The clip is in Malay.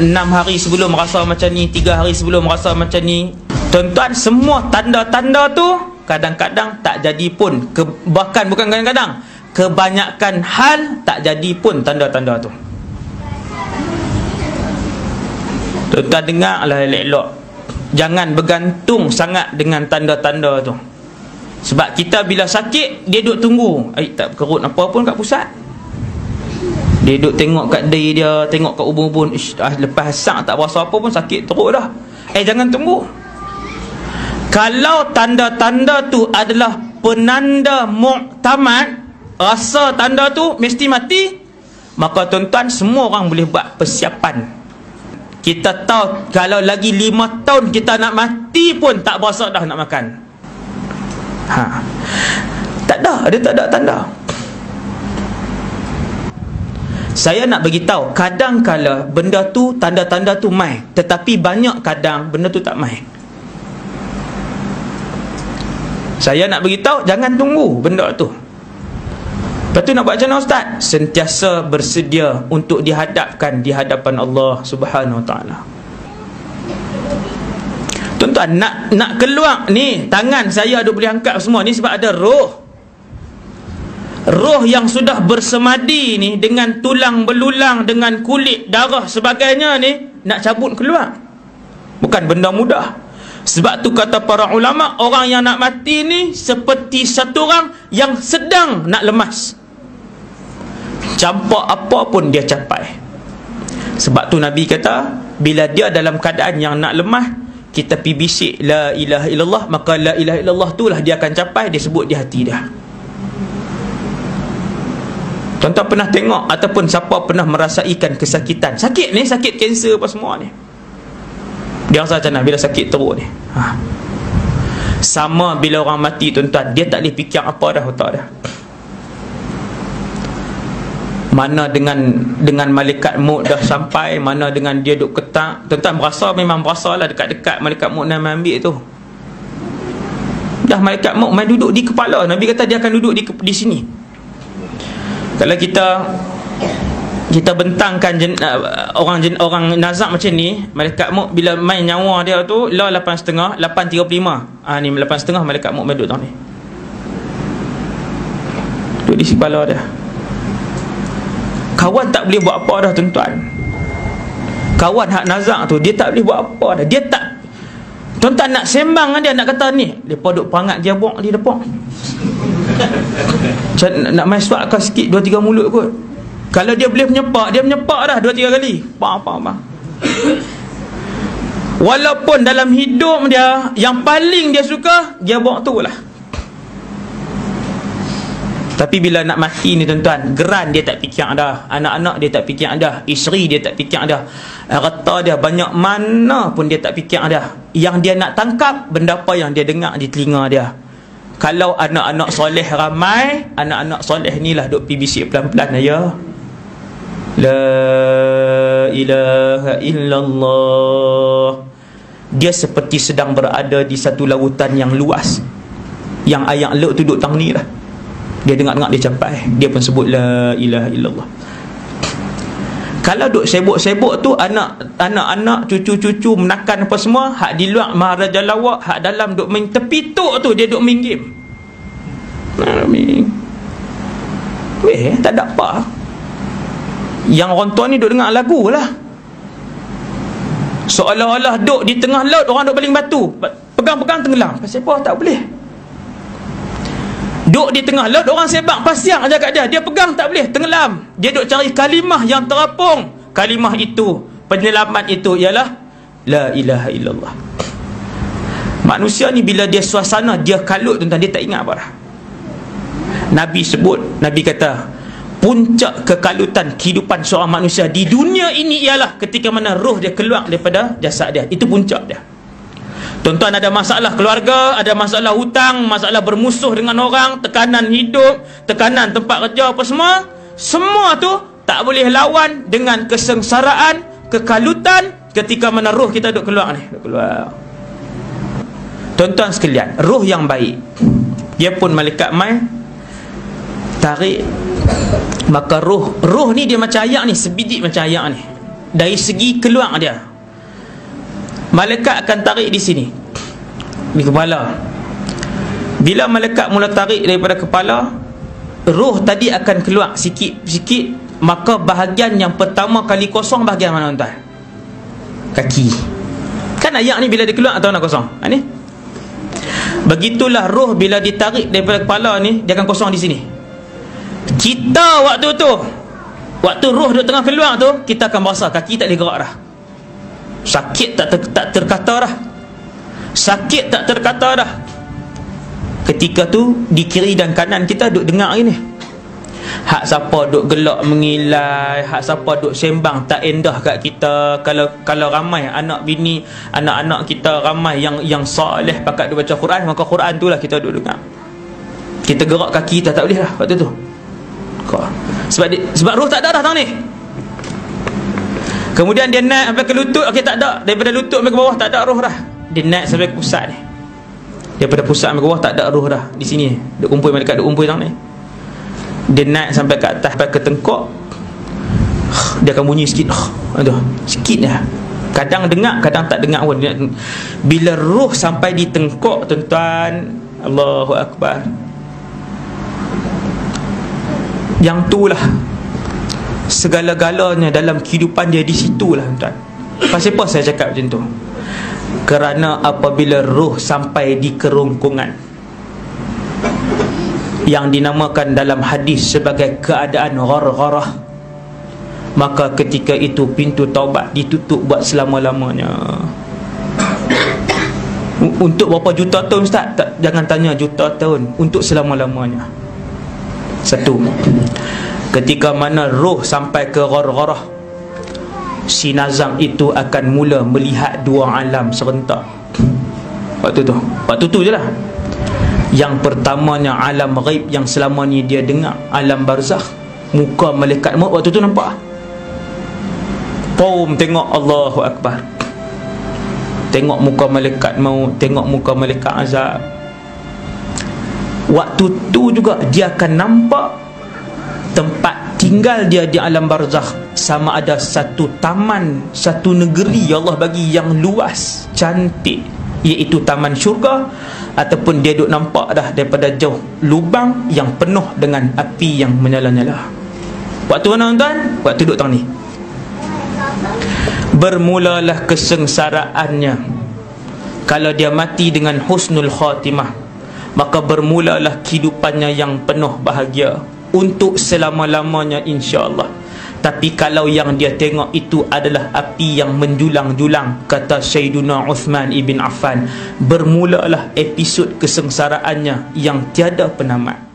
6 hari sebelum rasa macam ni, 3 hari sebelum rasa macam ni. Tuan-tuan, semua tanda-tanda tu kadang-kadang tak jadi pun. Bahkan bukan kadang-kadang, kebanyakan hal tak jadi pun tanda-tanda tu. Tuan-tuan dengar lah elok-elok, jangan bergantung sangat dengan tanda-tanda tu. Sebab kita bila sakit, dia duduk tunggu, tak berkerut apa pun kat pusat. Dia duduk tengok kat dahi dia, tengok kat ubun-ubun, lepas sak tak berasa apa pun sakit teruk dah. Jangan tunggu. Kalau tanda-tanda tu adalah penanda muktamad, rasa tanda tu mesti mati, maka tuan-tuan, semua orang boleh buat persiapan. Kita tahu kalau lagi 5 tahun kita nak mati pun tak berasa dah nak makan. Tak ada, dia tak ada tanda. Saya nak bagi tahu, kadang-kala benda tu, tanda-tanda tu mai, tetapi banyak kadang benda tu tak mai. Saya nak bagi tahu, jangan tunggu benda tu. Lepas tu nak buat macam mana, Ustaz? Sentiasa bersedia untuk dihadapkan di hadapan Allah Subhanahu Wa Taala. Tuan-tuan, nak keluar ni, tangan saya ada boleh angkat semua ni sebab ada roh. Roh yang sudah bersemadi ni, dengan tulang belulang, dengan kulit, darah sebagainya ni, nak cabut keluar bukan benda mudah. Sebab tu kata para ulama, orang yang nak mati ni seperti satu orang yang sedang nak lemas. Campak apa pun dia capai. Sebab tu Nabi kata, bila dia dalam keadaan yang nak lemah, kita pergi bisik la ilaha illallah, maka la ilaha illallah tu lah dia akan capai. Dia sebut di hati dia. Tuan-tuan pernah tengok ataupun siapa pernah merasaikan kesakitan? Sakit ni, sakit kanser apa semua ni, dia rasa macam mana bila sakit teruk ni? Sama bila orang mati, tuan-tuan, dia tak boleh fikir apa dah otak dah. Mana dengan malaikat maut dah sampai, mana dengan dia duk ketak. Tuan-tuan berasa, memang berasa lah dekat-dekat malaikat maut nak ambil tu. Dah malaikat maut main duduk di kepala. Nabi kata dia akan duduk di sini. Kalau kita bentangkan orang nazak macam ni, malaikat maut bila main nyawa dia tu lah 8.30, 8.35. Ni 8.30 malaikat maut main duduk tang ni. Duduk di kepala dia. Kawan tak boleh buat apa dah, tuan-tuan. Kawan hak nazak tu, dia tak boleh buat apa dah. Dia tak, tuan-tuan nak sembang dengan dia, nak kata ni, lepas duk perangat dia buang di depan. Nak main suatkan sikit 2-3 mulut kot. Kalau dia boleh menyepak, dia menyepak dah 2-3 kali. Bang. Walaupun dalam hidup dia, yang paling dia suka, dia buat tu lah. Tapi bila nak mati ni, tuan-tuan, geran dia tak fikir dah, anak-anak dia tak fikir dah, isteri dia tak fikir dah, harta dia banyak mana pun dia tak fikir dah. Yang dia nak tangkap, benda apa yang dia dengar di telinga dia. Kalau anak-anak soleh ramai, anak-anak soleh ni lah duk pergi bisik pelan-pelan, ya, la ilaha illallah. Dia seperti sedang berada di satu lautan yang luas, yang air laut tu duduk tang ni lah. Dia dengar-dengar, dia capai, dia pun sebut la ilaha illallah. Kalau duk sibuk-sibuk tu, anak-anak, cucu-cucu menakan apa semua, hak di luar maharaja lawak, hak dalam duk main tepi tok tu, dia duk main game. Tak ada apa. Yang orang tua ni duk dengar lagu lah, seolah-olah duk di tengah laut, orang duk baling batu, pegang-pegang tenggelam. Pasal apa? Tak boleh. Duk di tengah laut, orang sebab pasang aja kat dia, dia pegang tak boleh, tenggelam. Dia duk cari kalimah yang terapung. Kalimah itu, penyelamat itu ialah la ilaha illallah. Manusia ni bila dia suasana dia kalut, tuan-tuan, dia tak ingat apa dah. Nabi sebut, Nabi kata, puncak kekalutan kehidupan seorang manusia di dunia ini ialah ketika mana roh dia keluar daripada jasad dia. Itu puncak dia. Tuan-tuan, ada masalah keluarga, ada masalah hutang, masalah bermusuh dengan orang, tekanan hidup, tekanan tempat kerja, apa semua, semua tu tak boleh lawan dengan kesengsaraan, kekalutan ketika mana roh kita duk keluar ni, duk keluar. Tuan-tuan sekalian, roh yang baik, dia pun malaikat mai tarik, maka roh ni dia macam ayak ni, sebidik macam ayak ni. dari segi keluar dia, malaikat akan tarik di sini, di kepala. Bila malaikat mula tarik daripada kepala, roh tadi akan keluar sikit-sikit. Maka bahagian yang pertama kali kosong bahagian mana tuan? Kaki. Kan ayak ni bila dia keluar atau nak kosong? Ni. Begitulah roh bila ditarik daripada kepala ni, dia akan kosong di sini. Kita waktu tu, waktu roh duk tengah keluar tu, kita akan berasa kaki tak boleh gerak dah. Sakit tak terkata dah. Sakit tak terkata dah. Ketika tu di kiri dan kanan kita duk dengar ini. Hak siapa duk gelak mengilai, hak siapa duk sembang tak endah kat kita. Kalau ramai anak bini, anak-anak kita ramai yang soleh pakat duk baca Quran, maka Quran tu lah kita duk dengar. Kita gerak kaki kita tak boleh lah waktu tu. Sebab roh tak ada dah tang ni. Kemudian dia naik sampai ke lutut, okey tak ada. Daripada lutut sampai ke bawah tak ada roh dah. Dia naik sampai ke pusat ni. Daripada pusat sampai ke bawah tak ada roh dah. Di sini duk kumpul malaikat, duk kumpul tang ni. Dia naik sampai ke atas, sampai ke tengkok. Dia akan bunyi sikit. Aduh, sikit dah. Kadang dengar, kadang tak dengar pun. Bila roh sampai di tengkok, tuan-tuan, Allahu Akbar, yang itulah segala-galanya dalam kehidupan dia, di situlah tuan. Pasal apa saya cakap macam tu? Kerana apabila roh sampai di kerongkongan yang dinamakan dalam hadis sebagai keadaan ghargharah, maka ketika itu pintu taubat ditutup buat selama-lamanya. Untuk berapa juta tahun Ustaz? Tak, jangan tanya juta tahun, untuk selama-lamanya. Satu, ketika mana roh sampai ke ghargharah, si nazam itu akan mula melihat dua alam serentak. Waktu tu je lah. Yang pertamanya alam ghaib yang selama ni dia dengar, alam barzakh. Muka malaikat maut waktu tu nampak. Pom, tengok, Allahu Akbar. Tengok muka malaikat maut, tengok muka malaikat azab. Waktu tu juga dia akan nampak tempat tinggal dia di alam barzakh, sama ada satu taman, satu negeri Allah bagi yang luas, cantik, iaitu taman syurga, ataupun dia duk nampak dah daripada jauh lubang yang penuh dengan api yang menyala-nyala. Waktu mana tuan? Waktu duk tang ni. Bermulalah kesengsaraannya. Kalau dia mati dengan husnul khatimah, maka bermulalah kehidupannya yang penuh bahagia untuk selama-lamanya, insya-Allah. Tapi kalau yang dia tengok itu adalah api yang menjulang-julang, kata Sayyiduna Uthman ibn Affan, bermulalah episod kesengsaraannya yang tiada penamat.